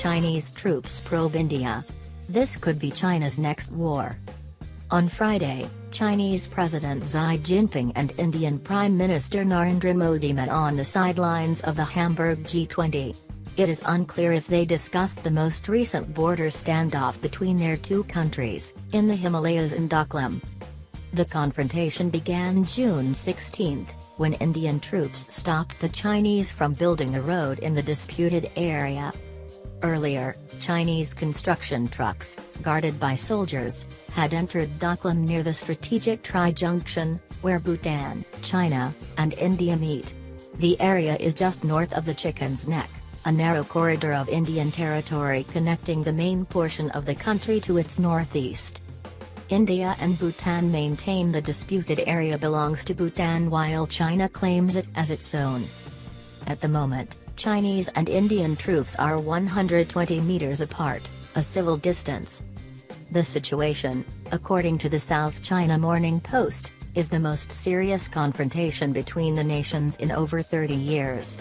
Chinese troops probe India. This could be China's next war. On Friday, Chinese President Xi Jinping and Indian Prime Minister Narendra Modi met on the sidelines of the Hamburg G20. It is unclear if they discussed the most recent border standoff between their two countries, in the Himalayas and Doklam. The confrontation began June 16, when Indian troops stopped the Chinese from building a road in the disputed area. Earlier, Chinese construction trucks, guarded by soldiers, had entered Doklam near the strategic tri-junction, where Bhutan, China, and India meet. The area is just north of the Chicken's Neck, a narrow corridor of Indian territory connecting the main portion of the country to its northeast. India and Bhutan maintain the disputed area belongs to Bhutan while China claims it as its own. At the moment, Chinese and Indian troops are 120 meters apart, a civil distance. The situation, according to the South China Morning Post, is the most serious confrontation between the nations in over 30 years.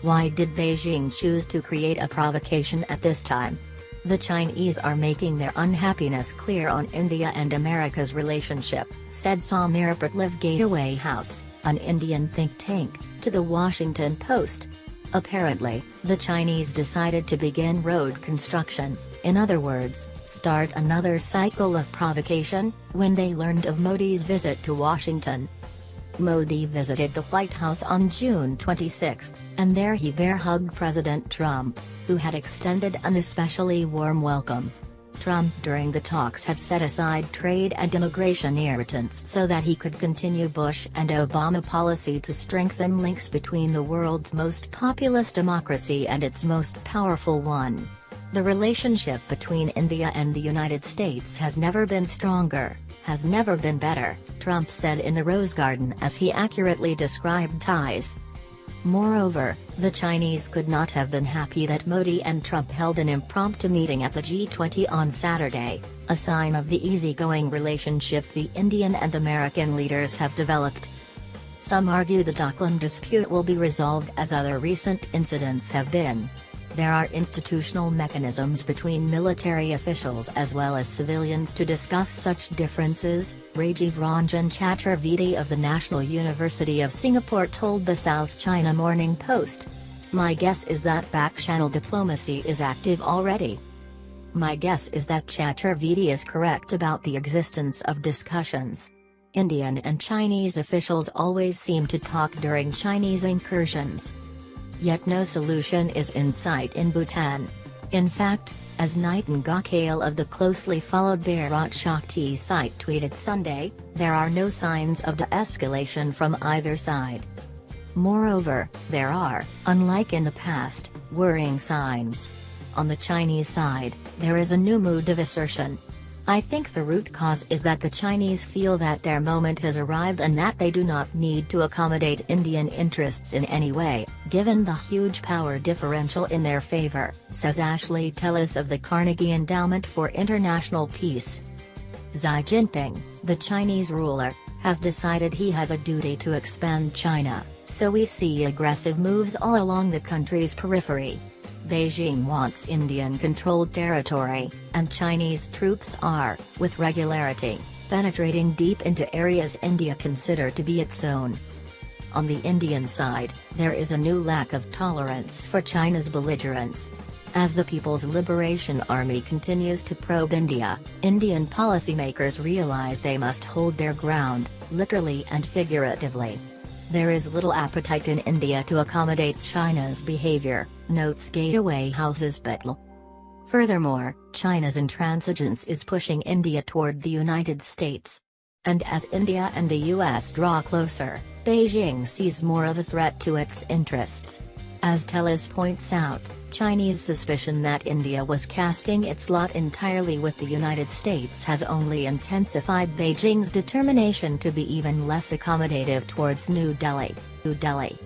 Why did Beijing choose to create a provocation at this time? The Chinese are making their unhappiness clear on India and America's relationship, said Samir Pratliv Gateway House, an Indian think tank, to the Washington Post. Apparently, the Chinese decided to begin road construction, in other words, start another cycle of provocation, when they learned of Modi's visit to Washington. Modi visited the White House on June 26, and there he bear-hugged President Trump, who had extended an especially warm welcome. Trump during the talks had set aside trade and immigration irritants so that he could continue Bush and Obama policy to strengthen links between the world's most populous democracy and its most powerful one. The relationship between India and the United States has never been stronger, has never been better, Trump said in the Rose Garden as he accurately described ties. Moreover, the Chinese could not have been happy that Modi and Trump held an impromptu meeting at the G20 on Saturday, a sign of the easygoing relationship the Indian and American leaders have developed. Some argue the Doklam dispute will be resolved as other recent incidents have been. There are institutional mechanisms between military officials as well as civilians to discuss such differences, Rajiv Ranjan Chaturvedi of the National University of Singapore told the South China Morning Post. My guess is that back-channel diplomacy is active already. My guess is that Chaturvedi is correct about the existence of discussions. Indian and Chinese officials always seem to talk during Chinese incursions. Yet no solution is in sight in Bhutan. In fact, as Nightingale of the closely followed Bharat Shakti site tweeted Sunday, there are no signs of de-escalation from either side. Moreover, there are, unlike in the past, worrying signs. On the Chinese side, there is a new mood of assertion. I think the root cause is that the Chinese feel that their moment has arrived and that they do not need to accommodate Indian interests in any way, given the huge power differential in their favor, says Ashley Tellis of the Carnegie Endowment for International Peace. Xi Jinping, the Chinese ruler, has decided he has a duty to expand China, so we see aggressive moves all along the country's periphery. Beijing wants Indian-controlled territory, and Chinese troops are, with regularity, penetrating deep into areas India considers to be its own. On the Indian side, there is a new lack of tolerance for China's belligerence. As the People's Liberation Army continues to probe India, Indian policymakers realize they must hold their ground, literally and figuratively. There is little appetite in India to accommodate China's behavior, notes Gateway House's Betle. Furthermore, China's intransigence is pushing India toward the United States. And as India and the US draw closer, Beijing sees more of a threat to its interests. As Tellis points out, Chinese suspicion that India was casting its lot entirely with the United States has only intensified Beijing's determination to be even less accommodative towards New Delhi.